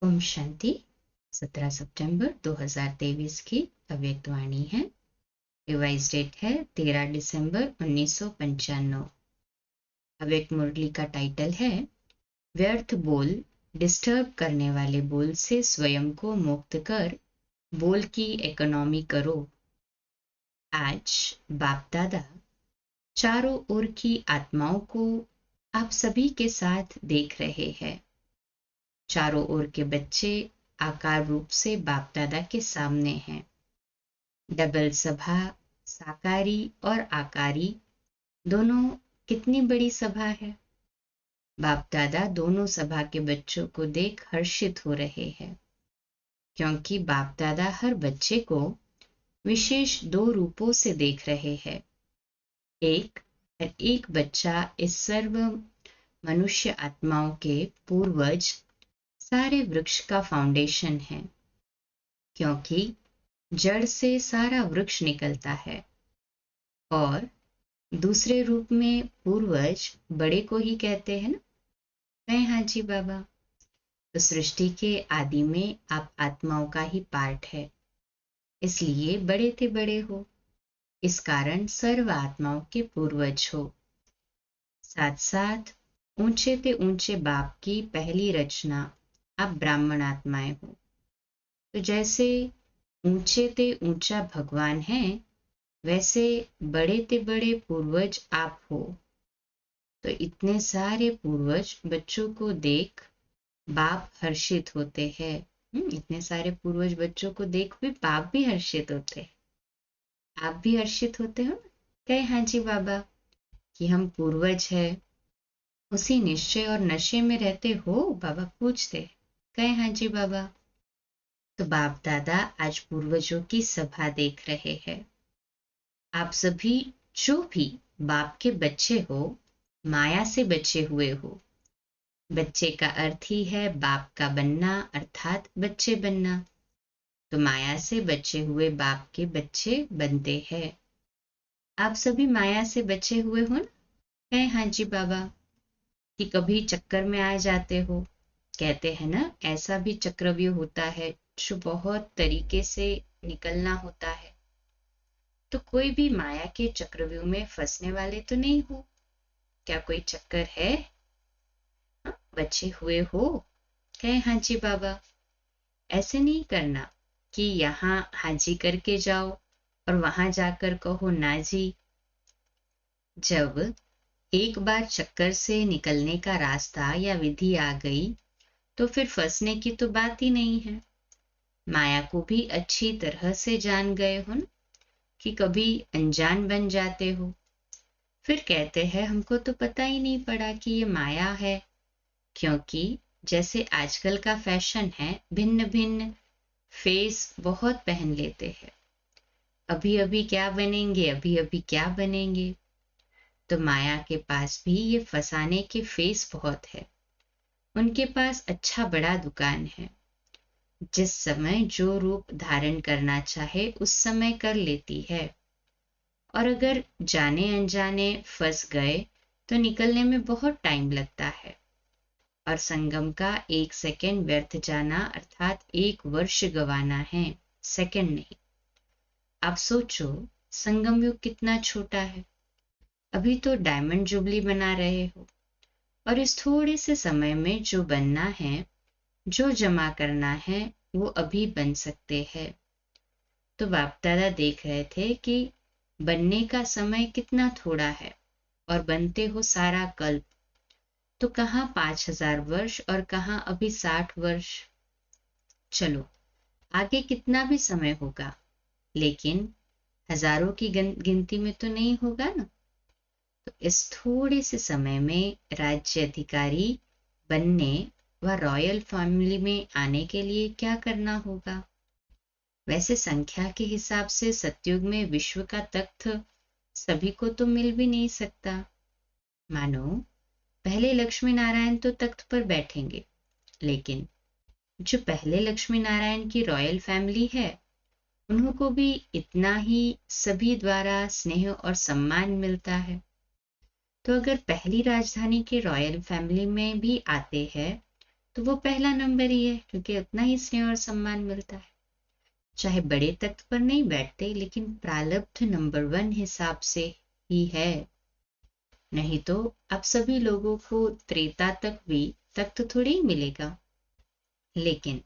ओम शांति। 17 सितंबर 2023 की अव्यक्त वाणी है। रिवाइज डेट है 13 दिसंबर 1995। अव्यक्त मुरली का टाइटल है व्यर्थ बोल, डिस्टर्ब करने वाले बोल से स्वयं को मुक्त कर बोल की इकोनॉमी करो। आज बाप दादा चारों ओर की आत्माओं को आप सभी के साथ देख रहे हैं। चारों ओर के बच्चे आकार रूप से बाप दादा के सामने हैं। डबल सभा, साकारी और आकारी दोनों कितनी बड़ी सभा है। बाप दादा दोनों सभा के बच्चों को देख हर्षित हो रहे हैं, क्योंकि बाप दादा हर बच्चे को विशेष दो रूपों से देख रहे हैं। एक बच्चा इस सर्व मनुष्य आत्माओं के पूर्वज सारे वृक्ष का फाउंडेशन है, क्योंकि जड़ से सारा वृक्ष निकलता है। और दूसरे रूप में पूर्वज बड़े को ही कहते हैं ना। कहें हाँ जी बाबा। तो सृष्टि के आदि में आप आत्माओं का ही पार्ट है, इसलिए बड़े थे बड़े हो। इस कारण सर्व आत्माओं के पूर्वज हो। साथ साथ ऊंचे ते ऊंचे बाप की पहली रचना आप ब्राह्मण आत्माएं हो। तो जैसे ऊंचे ते ऊंचा भगवान है, वैसे बड़े ते बड़े पूर्वज आप हो। तो इतने सारे पूर्वज बच्चों को देख बाप हर्षित होते हैं। इतने सारे पूर्वज बच्चों को देख भी बाप भी हर्षित होते हैं। आप भी हर्षित होते हो। कहे हाँ जी बाबा कि हम पूर्वज है, उसी निश्चय और नशे में रहते हो। बाबा पूछते, कहे हाँ जी बाबा। तो बाप दादा आज पूर्वजों की सभा देख रहे हैं। आप सभी जो भी बाप के बच्चे हो, माया से बचे हुए हो। बच्चे का अर्थ ही है बाप का बनना, अर्थात बच्चे बनना। तो माया से बचे हुए बाप के बच्चे बनते हैं। आप सभी माया से बचे हुए हो ना। कहे हाँ जी बाबा कि कभी चक्कर में आ जाते हो। कहते हैं ना, ऐसा भी चक्रव्यूह होता है जो बहुत तरीके से निकलना होता है। तो कोई भी माया के चक्रव्यूह में फंसने वाले तो नहीं हो। क्या कोई चक्कर है? बचे हुए हो। कहे हाँ जी बाबा। ऐसे नहीं करना कि यहाँ हाजी करके जाओ और वहां जाकर कहो ना जी। जब एक बार चक्कर से निकलने का रास्ता या विधि आ गई, तो फिर फंसने की तो बात ही नहीं है। माया को भी अच्छी तरह से जान गए हो न, कि कभी अनजान बन जाते हो। फिर कहते हैं हमको तो पता ही नहीं पड़ा कि ये माया है। क्योंकि जैसे आजकल का फैशन है, भिन्न भिन्न फेस बहुत पहन लेते हैं। अभी अभी क्या बनेंगे, अभी अभी क्या बनेंगे। तो माया के पास भी ये फंसाने के फेस बहुत है। उनके पास अच्छा बड़ा दुकान है। जिस समय जो रूप धारण करना चाहे उस समय कर लेती है। और अगर जाने अनजाने फंस गए तो निकलने में बहुत टाइम लगता है। और संगम का एक सेकंड व्यर्थ जाना अर्थात एक वर्ष गवाना है, सेकंड नहीं। आप सोचो संगम युग कितना छोटा है। अभी तो डायमंड जुबली बना रहे हो, और इस थोड़े से समय में जो बनना है, जो जमा करना है, वो अभी बन सकते हैं। तो बाप दादा देख रहे थे कि बनने का समय कितना थोड़ा है और बनते हो सारा कल्प। तो कहाँ 5000 वर्ष और कहाँ अभी 60 वर्ष। चलो आगे कितना भी समय होगा, लेकिन हजारों की गिनती में तो नहीं होगा ना। तो इस थोड़े से समय में राज्य अधिकारी बनने व रॉयल फैमिली में आने के लिए क्या करना होगा। वैसे संख्या के हिसाब से सतयुग में विश्व का तख्त सभी को तो मिल भी नहीं सकता। मानो पहले लक्ष्मी नारायण तो तख्त पर बैठेंगे, लेकिन जो पहले लक्ष्मी नारायण की रॉयल फैमिली है, उनको भी इतना ही सभी द्वारा स्नेह और सम्मान मिलता है। तो अगर पहली राजधानी के रॉयल फैमिली में भी आते हैं, तो वो पहला नंबर ही है, क्योंकि उतना ही स्नेह और सम्मान मिलता है। चाहे बड़े तख्त पर नहीं बैठते, लेकिन प्रारब्ध नंबर 1 हिसाब से ही है। नहीं तो अब सभी लोगों को त्रेता तक भी तख्त थोड़ी ही मिलेगा। लेकिन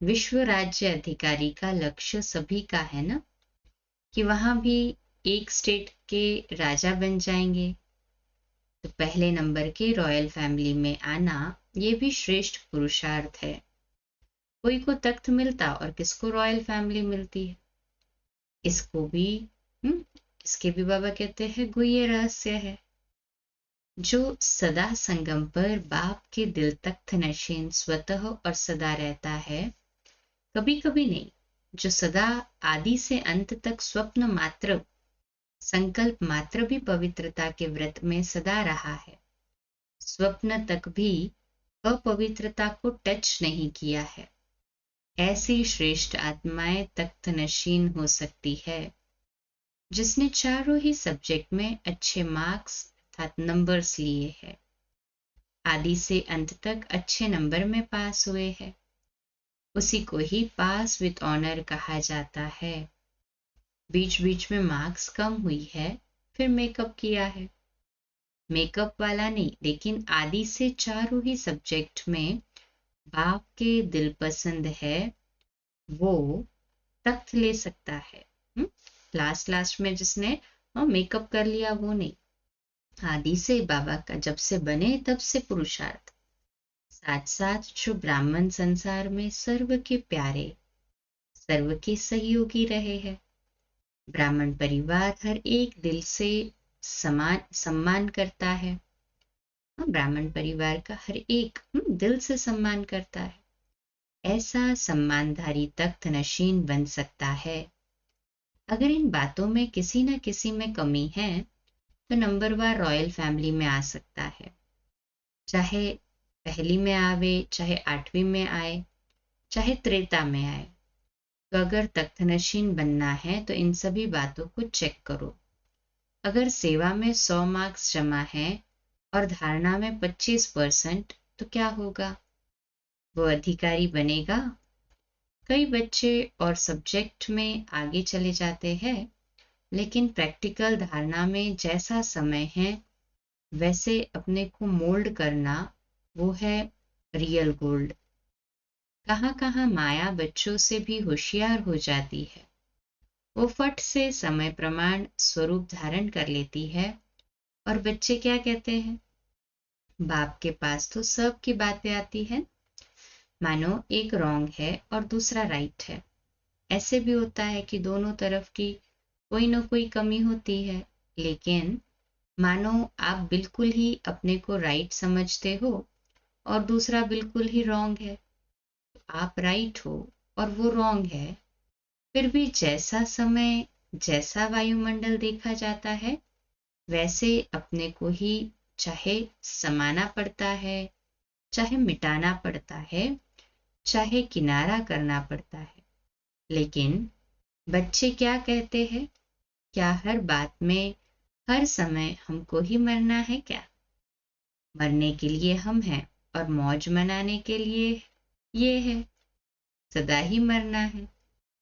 विश्व राज्य अधिकारी का लक्ष्य सभी का है ना, कि वहां भी एक स्टेट के राजा बन जाएंगे। तो पहले नंबर के रॉयल फैमिली में आना ये भी श्रेष्ठ पुरुषार्थ है। कोई को तख्त मिलता और किसको रॉयल फैमिली मिलती है, इसको भी हम्म इसके भी बाबा कहते हैं गुह्य रहस्य है। जो सदा संगम पर बाप के दिल तख्त नशीन स्वतः और सदा रहता है, कभी कभी नहीं, जो सदा आदि से अंत तक स्वप्न मात्र संकल्प मात्र भी पवित्रता के व्रत में सदा रहा है, स्वप्न तक भी अपवित्रता को टच नहीं किया है, ऐसी श्रेष्ठ आत्माएं तख्त नशीन हो सकती है, जिसने चारों ही सब्जेक्ट में अच्छे मार्क्स अर्थात नंबर्स लिए हैं, आदि से अंत तक अच्छे नंबर में पास हुए हैं, उसी को ही पास विद ऑनर कहा जाता है। बीच बीच में मार्क्स कम हुई है, फिर मेकअप किया है, मेकअप वाला नहीं, लेकिन आदि से चारों ही सब्जेक्ट में बाप के दिल पसंद है, वो तख्त ले सकता है। लास्ट लास्ट में जिसने मेकअप कर लिया वो नहीं, आदि से बाबा का जब से बने तब से पुरुषार्थ, साथ साथ जो ब्राह्मण संसार में सर्व के प्यारे सर्व के सहयोगी रहे हैं। ब्राह्मण परिवार हर एक दिल से समान सम्मान करता है, ब्राह्मण परिवार का हर एक दिल से सम्मान करता है, ऐसा सम्मानधारी तख्त नशीन बन सकता है। अगर इन बातों में किसी न किसी में कमी है तो नंबरवार रॉयल फैमिली में आ सकता है, चाहे पहली में आवे, चाहे 8वीं में आए, चाहे त्रेता में आए। तो अगर तख्त नशीन बनना है तो इन सभी बातों को चेक करो। अगर सेवा में 100 मार्क्स जमा है और धारणा में 25%, तो क्या होगा, वो अधिकारी बनेगा। कई बच्चे और सब्जेक्ट में आगे चले जाते हैं, लेकिन प्रैक्टिकल धारणा में जैसा समय है वैसे अपने को मोल्ड करना, वो है रियल गोल्ड। कहाँ कहाँ माया बच्चों से भी होशियार हो जाती है, वो फट से समय प्रमाण स्वरूप धारण कर लेती है। और बच्चे क्या कहते हैं, बाप के पास तो सब की बातें आती है, मानो एक रॉन्ग है और दूसरा राइट है। ऐसे भी होता है कि दोनों तरफ की कोई ना कोई कमी होती है, लेकिन मानो आप बिल्कुल ही अपने को राइट समझते हो और दूसरा बिल्कुल ही रॉन्ग है, आप राइट हो और वो रॉन्ग है, फिर भी जैसा समय जैसा वायुमंडल देखा जाता है वैसे अपने को ही चाहे समाना पड़ता है, चाहे मिटाना पड़ता है, चाहे किनारा करना पड़ता है। लेकिन बच्चे क्या कहते हैं, क्या हर बात में हर समय हमको ही मरना है क्या? मरने के लिए हम हैं और मौज मनाने के लिए ये है, सदा ही मरना है।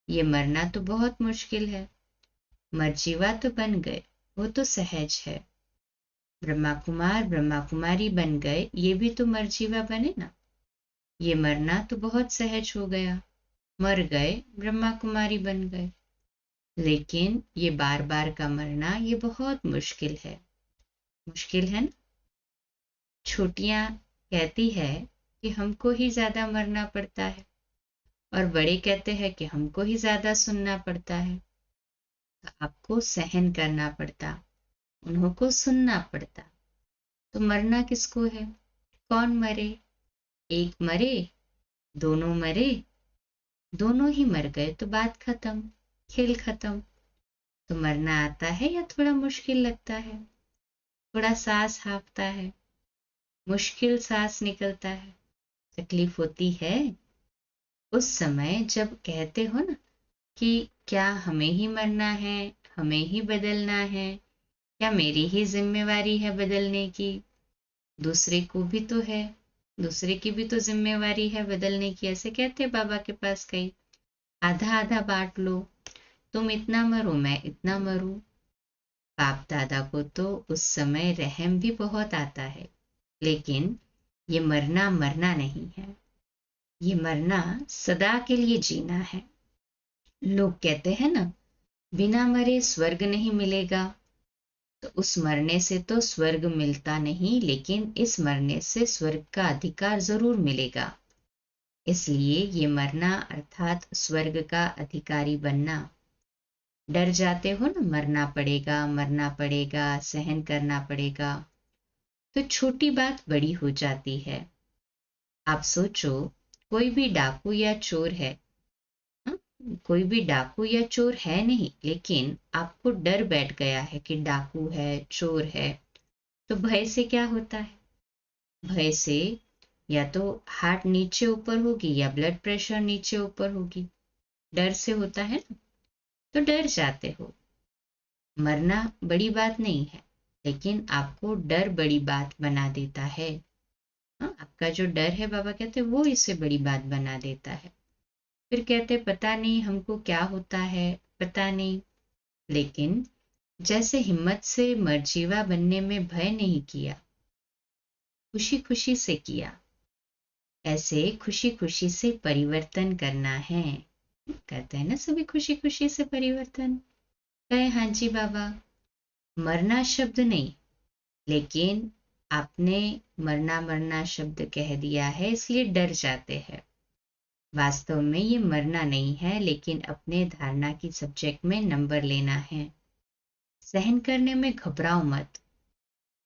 ये मरना तो बहुत मुश्किल है, मरजीवा तो बन गए, वो तो सहज है। ब्रह्मा कुमार ब्रह्मा कुमारी बन गए, ये भी तो मरजीवा बने ना। ये मरना तो बहुत सहज हो गया, मर गए ब्रह्मा कुमारी बन गए। लेकिन ये बार बार का मरना ये बहुत मुश्किल है, मुश्किल है ना। छोटियां कहती है कि हमको ही ज्यादा मरना पड़ता है, और बड़े कहते हैं कि हमको ही ज्यादा सुनना पड़ता है। तो आपको सहन करना पड़ता, उन्हों को सुनना पड़ता। तो मरना किसको है, कौन मरे, एक मरे, दोनों मरे, दोनों ही मर गए तो बात खत्म, खेल खत्म। तो मरना आता है या थोड़ा मुश्किल लगता है, थोड़ा सांस हाँफता है, मुश्किल सांस निकलता है, तकलीफ होती है। उस समय जब कहते हो ना कि क्या हमें ही मरना है, हमें ही बदलना है, क्या मेरी ही जिम्मेवारी है बदलने की, दूसरे को भी तो है। दूसरे की भी तो जिम्मेवारी है बदलने की। ऐसे कहते हैं बाबा के पास कई, आधा आधा बांट लो, तुम इतना मरो मैं इतना मरूं। बाप दादा को तो उस समय रहम भी बहुत आता है, लेकिन ये मरना मरना नहीं है, ये मरना सदा के लिए जीना है। लोग कहते हैं ना, बिना मरे स्वर्ग नहीं मिलेगा, तो उस मरने से तो स्वर्ग मिलता नहीं, लेकिन इस मरने से स्वर्ग का अधिकार जरूर मिलेगा। इसलिए ये मरना अर्थात स्वर्ग का अधिकारी बनना। डर जाते हो ना, मरना पड़ेगा, सहन करना पड़ेगा, तो छोटी बात बड़ी हो जाती है। आप सोचो, कोई भी डाकू या चोर है, हाँ? कोई भी डाकू या चोर है नहीं, लेकिन आपको डर बैठ गया है कि डाकू है, चोर है, तो भय से क्या होता है? भय से या तो हार्ट नीचे ऊपर होगी या ब्लड प्रेशर नीचे ऊपर होगी। डर से होता है ना, तो डर जाते हो। मरना बड़ी बात नहीं है, लेकिन आपको डर बड़ी बात बना देता है। हाँ, आपका जो डर है, बाबा कहते हैं, वो इसे बड़ी बात बना देता है। फिर कहते पता नहीं हमको क्या होता है, पता नहीं। लेकिन जैसे हिम्मत से मरजीवा बनने में भय नहीं किया, खुशी खुशी से किया, ऐसे खुशी खुशी से परिवर्तन करना है। कहते हैं ना सभी खुशी खुशी से परिवर्तन। कहे हाँ जी बाबा, मरना शब्द नहीं, लेकिन आपने मरना मरना शब्द कह दिया है, इसलिए डर जाते हैं। वास्तव में ये मरना नहीं है, लेकिन अपने धारणा की सब्जेक्ट में नंबर लेना है। सहन करने में घबराओ मत।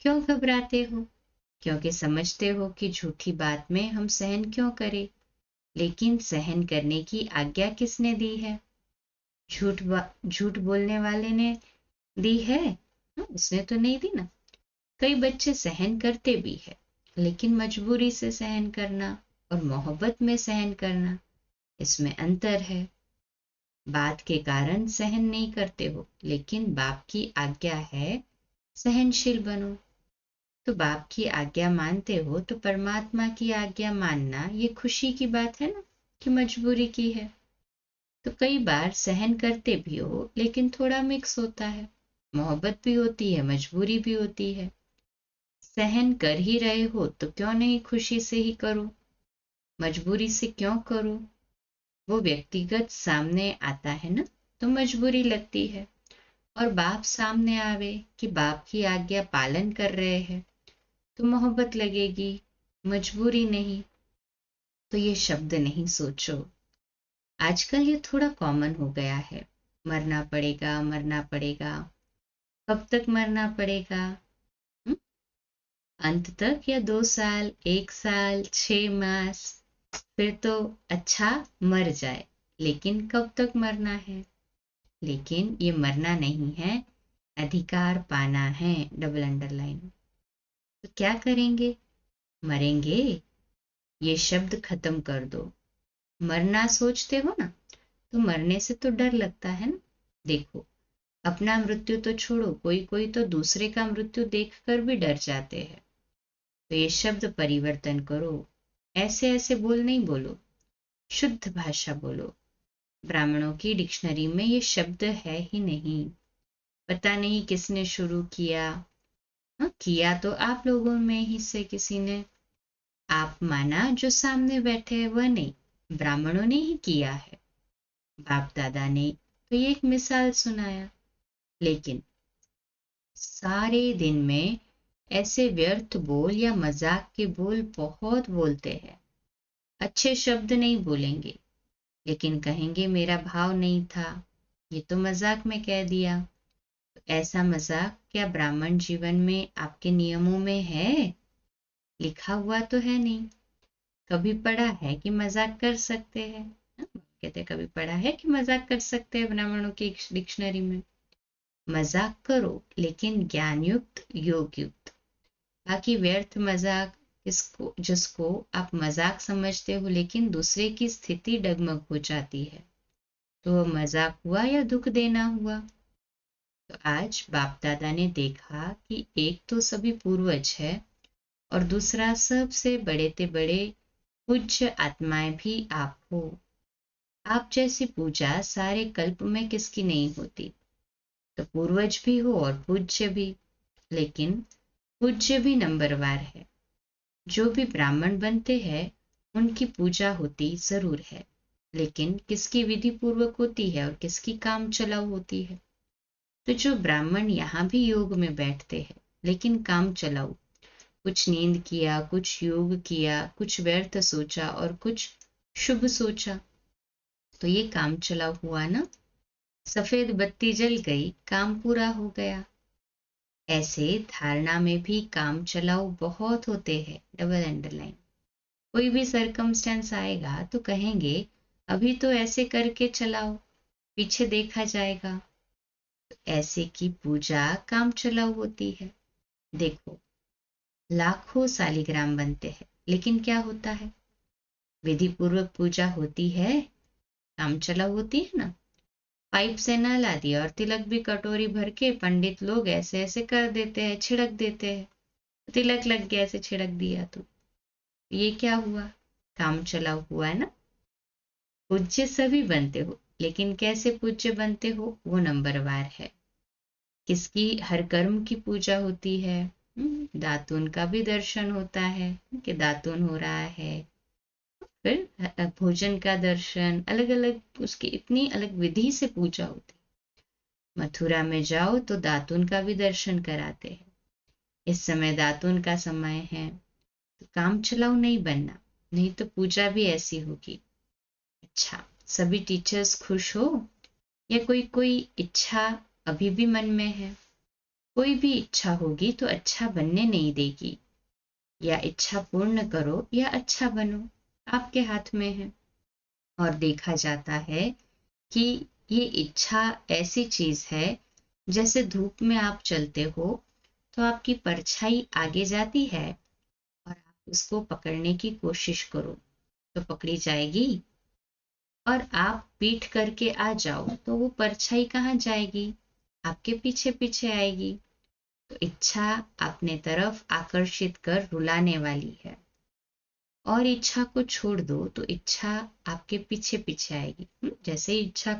क्यों घबराते हो? क्योंकि समझते हो कि झूठी बात में हम सहन क्यों करें। लेकिन सहन करने की आज्ञा किसने दी है? झूठ बोलने वाले ने दी है? उसने तो नहीं दी ना। कई बच्चे सहन करते भी है, लेकिन मजबूरी से सहन करना और मोहब्बत में सहन करना, इसमें अंतर है। बात के कारण सहन नहीं करते हो, लेकिन बाप की आज्ञा है सहनशील बनो। तो बाप की आज्ञा मानते हो, तो परमात्मा की आज्ञा मानना ये खुशी की बात है ना, कि मजबूरी की है। तो कई बार सहन करते भी हो, लेकिन थोड़ा मिक्स होता है, मोहब्बत भी होती है, मजबूरी भी होती है। सहन कर ही रहे हो तो क्यों नहीं खुशी से ही करो, मजबूरी से क्यों करो? वो व्यक्तिगत सामने आता है ना, तो मजबूरी लगती है। और बाप सामने आवे कि बाप की आज्ञा पालन कर रहे हैं, तो मोहब्बत लगेगी, मजबूरी नहीं। तो ये शब्द नहीं सोचो। आजकल ये थोड़ा कॉमन हो गया है, मरना पड़ेगा मरना पड़ेगा। कब तक मरना पड़ेगा? हुँ? अंत तक या 2 साल, 1 साल, 6 मास? फिर तो अच्छा मर जाए, लेकिन कब तक मरना है? लेकिन ये मरना नहीं है, अधिकार पाना है, डबल अंडरलाइन। तो क्या करेंगे? मरेंगे? ये शब्द खत्म कर दो। मरना सोचते हो ना, तो मरने से तो डर लगता है ना। देखो, अपना मृत्यु तो छोड़ो, कोई कोई तो दूसरे का मृत्यु देखकर भी डर जाते हैं। तो ये शब्द परिवर्तन करो। ऐसे ऐसे बोल नहीं बोलो, शुद्ध भाषा बोलो। ब्राह्मणों की डिक्शनरी में ये शब्द है ही नहीं। पता नहीं किसने शुरू किया। हाँ, किया तो आप लोगों में ही से किसी ने। आप माना जो सामने बैठे हैं वह नहीं, ब्राह्मणों ने ही किया है। बाप दादा ने तो ये एक मिसाल सुनाया, लेकिन सारे दिन में ऐसे व्यर्थ बोल या मजाक के बोल बहुत बोलते हैं। अच्छे शब्द नहीं बोलेंगे, लेकिन कहेंगे मेरा भाव नहीं था, ये तो मजाक में कह दिया। तो ऐसा मजाक क्या ब्राह्मण जीवन में आपके नियमों में है? लिखा हुआ तो है नहीं। कभी पढ़ा है कि मजाक कर सकते हैं? कहते हैं कभी पढ़ा है कि मजाक कर सकते हैं ब्राह्मणों की डिक्शनरी में? मजाक करो, लेकिन ज्ञान युक्त, योग युक्त। बाकी व्यर्थ मजाक, जिसको आप मजाक समझते हो, लेकिन दूसरे की स्थिति डगमग हो जाती है, तो वह मजाक हुआ या दुख देना हुआ। तो आज बाप दादा ने देखा कि एक तो सभी पूर्वज है, और दूसरा सबसे बड़े ते बड़े पूज्य आत्माएं भी आप हो। आप जैसी पूजा सारे कल्प में किसकी नहीं होती। तो पूर्वज भी हो और पूज्य भी, लेकिन पूज्य भी नंबरवार है। जो भी ब्राह्मण बनते हैं उनकी पूजा होती जरूर है, लेकिन किसकी विधि पूर्वक होती है और किसकी काम चलाऊ होती है। तो जो ब्राह्मण यहाँ भी योग में बैठते हैं लेकिन काम चलाऊ, कुछ नींद किया, कुछ योग किया, कुछ व्यर्थ सोचा और कुछ शुभ सोचा, तो ये काम चलाऊ हुआ ना। सफेद बत्ती जल गई, काम पूरा हो गया। ऐसे धारणा में भी काम चलाऊ बहुत होते हैं, डबल अंडरलाइन। कोई भी सरकमस्टेंस आएगा तो कहेंगे अभी तो ऐसे करके चलाओ, पीछे देखा जाएगा। तो ऐसे की पूजा काम चलाऊ होती है। देखो, लाखों सालिग्राम बनते हैं लेकिन क्या होता है, विधि पूर्वक पूजा होती है, काम चलाऊ होती है ना। पाइप से न ला दिया और तिलक भी कटोरी भर के पंडित लोग ऐसे ऐसे कर देते हैं, छिड़क देते हैं, तिलक लग गया, ऐसे छिड़क दिया तो ये क्या हुआ, काम चलाऊ हुआ है ना। पूज्य सभी बनते हो, लेकिन कैसे पूज्य बनते हो वो नंबरवार है। किसकी हर कर्म की पूजा होती है। दातून का भी दर्शन होता है कि दातून हो रहा है, फिर भोजन का दर्शन, अलग अलग उसकी इतनी अलग विधि से पूजा होती है। मथुरा में जाओ तो दातून का भी दर्शन कराते हैं। इस समय दातून का समय है, तो काम चलाऊ नहीं बनना, नहीं तो पूजा भी ऐसी होगी। अच्छा, सभी टीचर्स खुश हो या कोई कोई इच्छा अभी भी मन में है। कोई भी इच्छा होगी तो अच्छा बनने नहीं देगी। या इच्छा पूर्ण करो या अच्छा बनो, आपके हाथ में है। और देखा जाता है कि ये इच्छा ऐसी चीज है, जैसे धूप में आप चलते हो तो आपकी परछाई आगे जाती है और आप उसको पकड़ने की कोशिश करो तो पकड़ी जाएगी, और आप पीठ करके आ जाओ तो वो परछाई कहाँ जाएगी, आपके पीछे पीछे आएगी। तो इच्छा अपने तरफ आकर्षित कर रुलाने वाली है, और इच्छा को छोड़ दो तो इच्छा आपके पीछे पीछे आएगी। जैसे ही इच्छा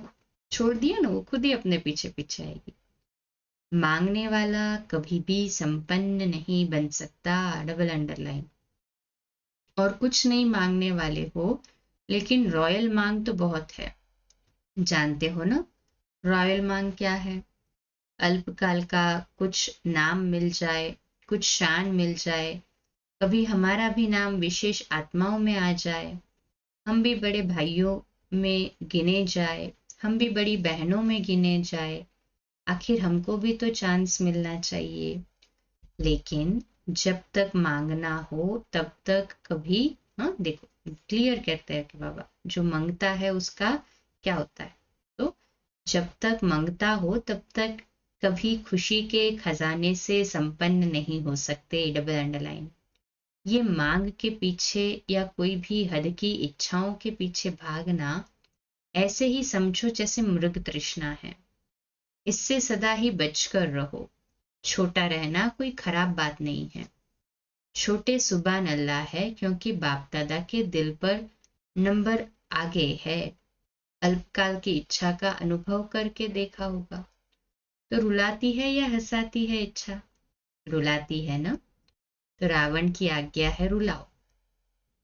छोड़ दिया ना, वो खुद ही अपने पीछे पीछे आएगी। मांगने वाला कभी भी संपन्न नहीं बन सकता, डबल अंडरलाइन। और कुछ नहीं मांगने वाले हो लेकिन रॉयल मांग तो बहुत है। जानते हो ना रॉयल मांग क्या है, अल्पकाल का कुछ नाम मिल जाए, कुछ शान मिल जाए, कभी हमारा भी नाम विशेष आत्माओं में आ जाए, हम भी बड़े भाइयों में गिने जाए, हम भी बड़ी बहनों में गिने जाए, आखिर हमको भी तो चांस मिलना चाहिए। लेकिन जब तक मांगना हो तब तक कभी, हाँ देखो क्लियर कहते हैं कि बाबा जो मांगता है उसका क्या होता है। तो जब तक मांगता हो तब तक कभी खुशी के खजाने से संपन्न नहीं हो सकते, डबल अंडरलाइन। ये मांग के पीछे या कोई भी हद की इच्छाओं के पीछे भागना ऐसे ही समझो जैसे मृग तृष्णा है। इससे सदा ही बचकर रहो। छोटा रहना कोई खराब बात नहीं है। छोटे सुभान अल्लाह है, क्योंकि बाप दादा के दिल पर नंबर आगे है। अल्पकाल की इच्छा का अनुभव करके देखा होगा। तो रुलाती है या हंसाती है इच्छा, रुलाती है ना। तो रावण की आज्ञा है रुलाओ।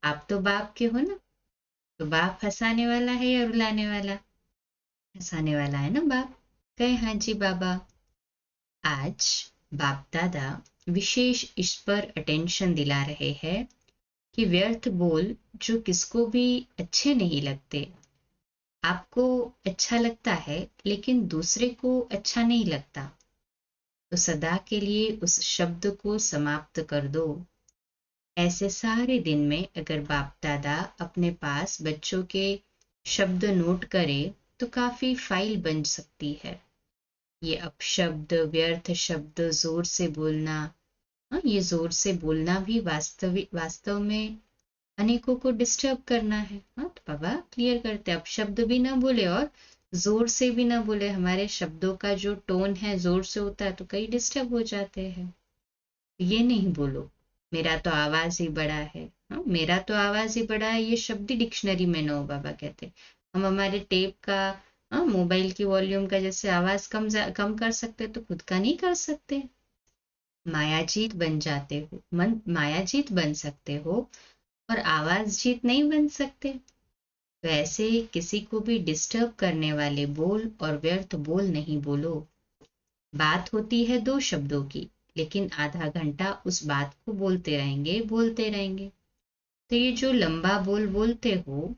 आप तो बाप के हो ना, तो बाप हंसाने वाला है या रुलाने वाला, हंसाने वाला है ना बाप। कहे हाँ जी बाबा। आज बाप दादा विशेष इस पर अटेंशन दिला रहे हैं कि व्यर्थ बोल जो किसको भी अच्छे नहीं लगते, आपको अच्छा लगता है लेकिन दूसरे को अच्छा नहीं लगता, तो सदा के लिए उस शब्द को समाप्त कर दो। ऐसे सारे दिन में अगर बाप दादा अपने पास बच्चों के शब्द नोट करे तो काफी फाइल बन सकती है। ये अपशब्द, व्यर्थ शब्द, जोर से बोलना, हाँ ये जोर से बोलना भी वास्तव में अनेकों को डिस्टर्ब करना है। हाँ तो बाबा क्लियर करते, अपशब्द भी ना बोले और जोर से भी ना बोले। हमारे शब्दों का जो टोन है जोर से होता है तो कई डिस्टर्ब हो जाते हैं, ये नहीं बोलो। मेरा तो आवाज ही बड़ा है। हाँ, मेरा तो आवाज ही बड़ा है, ये शब्द ही डिक्शनरी में न हो, बाबा कहते। हम हमारे टेप का, हाँ, मोबाइल की वॉल्यूम का जैसे आवाज कम कर सकते तो खुद का नहीं कर सकते। मायाजीत बन जाते हो, मन मायाजीत बन सकते हो और आवाज जीत नहीं बन सकते। वैसे किसी को भी डिस्टर्ब करने वाले बोल और व्यर्थ बोल नहीं बोलो। बात होती है दो शब्दों की, लेकिन आधा घंटा उस बात को बोलते रहेंगे। तो ये जो लंबा बोल बोलते हो,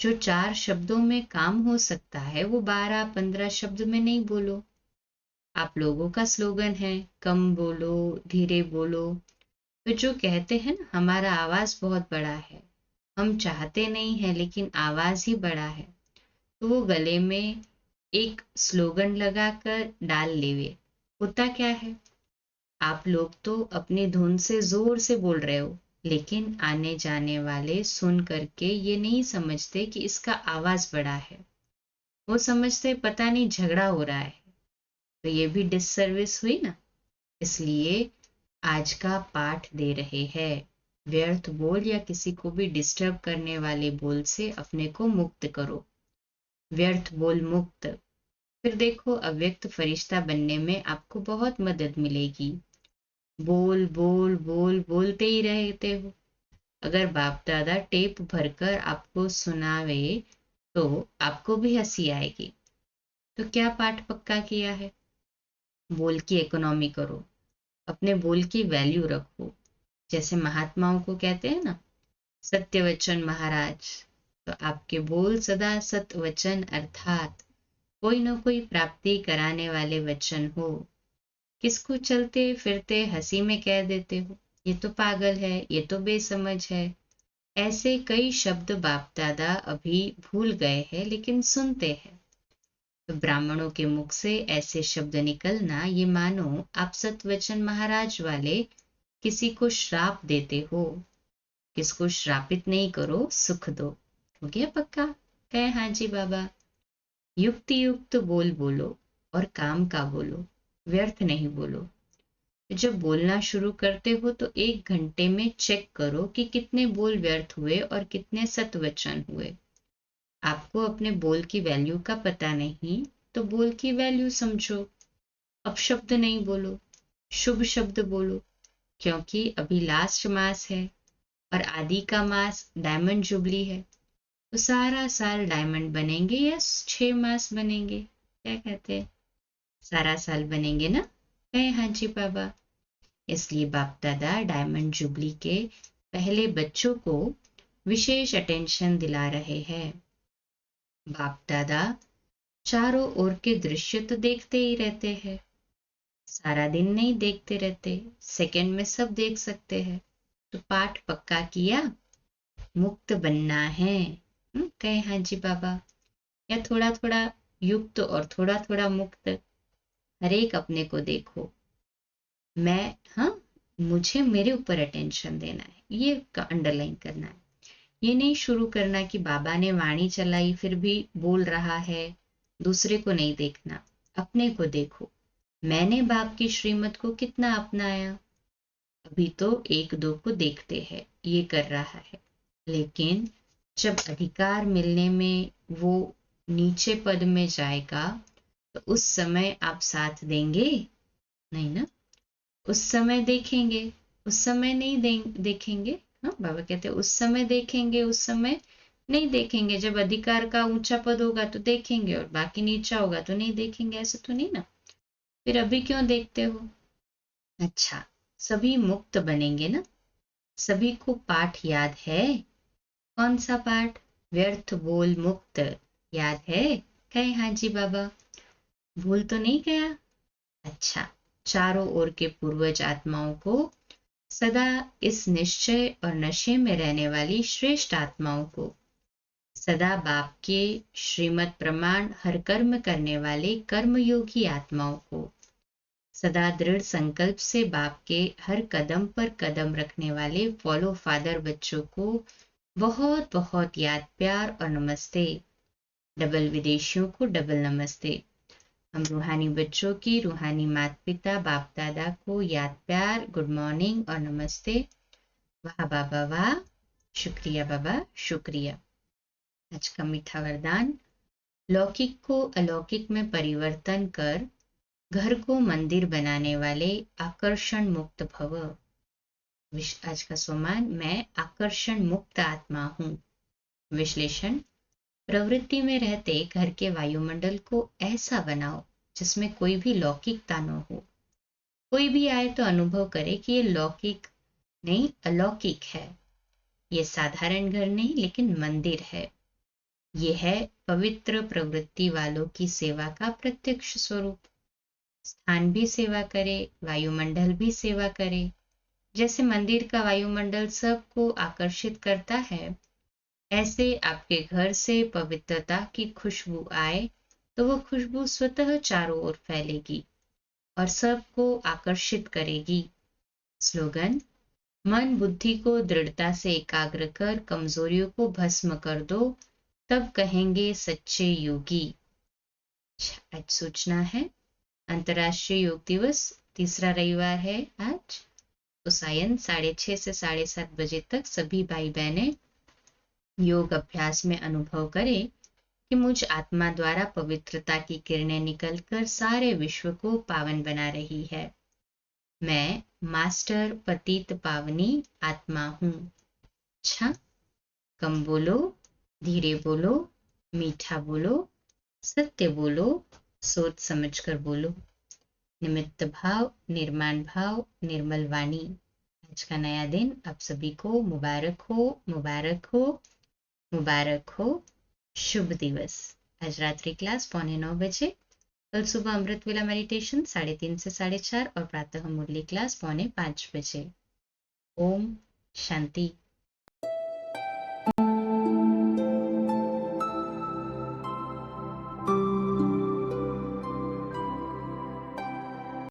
जो 4 शब्दों में काम हो सकता है, वो 12-15 शब्द में नहीं बोलो। आप लोगों का स्लोगन है कम बोलो, धीरे बोलो। तो जो कहते हैं ना, हमारा आवाज बहुत बड़ा है, हम चाहते नहीं है लेकिन आवाज ही बड़ा है, तो वो गले में एक स्लोगन लगाकर डाल लेवे। होता क्या है, आप लोग तो अपनी धुन से जोर से बोल रहे हो, लेकिन आने जाने वाले सुन करके ये नहीं समझते कि इसका आवाज बड़ा है। वो समझते पता नहीं झगड़ा हो रहा है। तो ये भी डिससर्विस हुई ना। इसलिए आज का पाठ दे रहे हैं, व्यर्थ बोल या किसी को भी डिस्टर्ब करने वाले बोल से अपने को मुक्त करो। व्यर्थ बोल मुक्त। फिर देखो, अव्यक्त फरिश्ता बनने में आपको बहुत मदद मिलेगी। बोल बोल बोल बोलते ही रहते हो। अगर बाप दादा टेप भरकर आपको सुनावे तो आपको भी हंसी आएगी। तो क्या पाठ पक्का किया है? बोल की इकोनॉमी करो, अपने बोल की वैल्यू रखो। जैसे महात्माओं को कहते हैं ना, सत्य वचन महाराज। तो आपके बोल सदा सत्य वचन, अर्थात कोई न कोई प्राप्ति कराने वाले वचन हो। किसको चलते फिरते हंसी में कह देते हो, ये तो पागल है, ये तो बेसमझ है। ऐसे कई शब्द बाप दादा अभी भूल गए हैं लेकिन सुनते हैं। तो ब्राह्मणों के मुख से ऐसे शब्द निकलना, ये मानो आप सतवचन महाराज वाले किसी को श्राप देते हो। किसको श्रापित नहीं करो, सुख दो। हो गया पक्का? कहे हाँ जी बाबा। युक्ति युक्त बोल बोलो और काम का बोलो, व्यर्थ नहीं बोलो। जब बोलना शुरू करते हो तो 1 घंटे में चेक करो कि कितने बोल व्यर्थ हुए और कितने सतवचन हुए। आपको अपने बोल की वैल्यू का पता नहीं, तो बोल की वैल्यू समझो। अपशब्द नहीं बोलो, शुभ शब्द बोलो, क्योंकि अभी लास्ट मास है और आदि का मास डायमंड जुबली है। तो सारा साल डायमंड बनेंगे या 6 मास बनेंगे? क्या कहते हैं? सारा साल बनेंगे ना? कहे हाँ जी बाबा। इसलिए बाप दादा डायमंड जुबली के पहले बच्चों को विशेष अटेंशन दिला रहे हैं। बाप दादा चारों ओर के दृश्य तो देखते ही रहते हैं, सारा दिन नहीं देखते रहते, सेकंड में सब देख सकते हैं। तो पाठ पक्का किया, मुक्त बनना है। कहे हाँ जी बाबा। या थोड़ा थोड़ा युक्त और थोड़ा थोड़ा मुक्त, हर एक अपने को देखो। मैं, हाँ, मुझे मेरे ऊपर अटेंशन देना है, ये अंडरलाइन करना है। ये नहीं शुरू करना कि बाबा ने वाणी चलाई फिर भी बोल रहा है, दूसरे को नहीं देखना, अपने को देखो। मैंने बाप की श्रीमत को कितना अपनाया? अभी तो 1-2 को देखते हैं, ये कर रहा है। लेकिन जब अधिकार मिलने में वो नीचे पद में जाएगा, तो उस समय आप साथ देंगे? नहीं ना। उस समय देखेंगे, उस समय नहीं देखेंगे। हाँ, बाबा कहते हैं उस समय देखेंगे, उस समय नहीं देखेंगे। जब अधिकार का ऊंचा पद होगा तो देखेंगे और बाकी नीचा होगा तो नहीं देखेंगे, ऐसे तो नहीं ना। फिर अभी क्यों देखते हो? अच्छा, सभी मुक्त बनेंगे ना? सभी को पाठ याद है? कौन सा पाठ? व्यर्थ बोल मुक्त याद है? कहे हाँ जी बाबा। भूल तो नहीं गया? अच्छा, चारों ओर के पूर्वज आत्माओं को, सदा इस निश्चय और नशे में रहने वाली श्रेष्ठ आत्माओं को, सदा बाप के श्रीमत प्रमाण हर कर्म करने वाले कर्मयोगी आत्माओं को, सदा दृढ़ संकल्प से बाप के हर कदम पर कदम रखने वाले फॉलो फादर बच्चों को बहुत बहुत याद, प्यार और नमस्ते। डबल विदेशियों को डबल नमस्ते। हम रूहानी बच्चों की रूहानी माता पिता बाप दादा को याद, प्यार, गुड मॉर्निंग और नमस्ते। वाह बाबा वाह, शुक्रिया बाबा शुक्रिया। आज का मीठा वरदान, लौकिक को अलौकिक में परिवर्तन कर घर को मंदिर बनाने वाले आकर्षण मुक्त भव। आज का सोमान, मैं आकर्षण मुक्त आत्मा हूँ। विश्लेषण, प्रवृत्ति में रहते घर के वायुमंडल को ऐसा बनाओ जिसमें कोई भी लौकिकता न हो। कोई भी आए तो अनुभव करे कि ये लौकिक नहीं, अलौकिक है। ये साधारण घर नहीं लेकिन मंदिर है। ये है पवित्र प्रवृत्ति वालों की सेवा का प्रत्यक्ष स्वरूप। स्थान भी सेवा करे, वायुमंडल भी सेवा करे। जैसे मंदिर का वायुमंडल सबको आकर्षित करता है, ऐसे आपके घर से पवित्रता की खुशबू आए तो वो खुशबू स्वतः चारों ओर फैलेगी और सबको आकर्षित करेगी। स्लोगन, मन बुद्धि को दृढ़ता से एकाग्र कर कमजोरियों को भस्म कर दो, तब कहेंगे सच्चे योगी। आज सूचना है, अंतर्राष्ट्रीय योग दिवस, तीसरा रविवार है आज। तो सायं 6:30 से 7:30 बजे तक सभी भाई बहनें योग अभ्यास में अनुभव करें कि मुझ आत्मा द्वारा पवित्रता की किरणें निकलकर सारे विश्व को पावन बना रही है। मैं मास्टर पतित पावनी आत्मा हूँ। अच्छा, कम बोलो, धीरे बोलो, मीठा बोलो, सत्य बोलो, सोच समझकर बोलो। निमित्त भाव, निर्माण भाव, निर्मल वाणी। आज का नया दिन आप सभी को मुबारक हो, मुबारक हो, मुबारक हो। शुभ दिवस। आज रात्रि क्लास 8:45 बजे, कल सुबह अमृत वेला मेडिटेशन 3:30 से 4:30 और प्रातः मुरली क्लास 4:45 बजे। ओम शांति।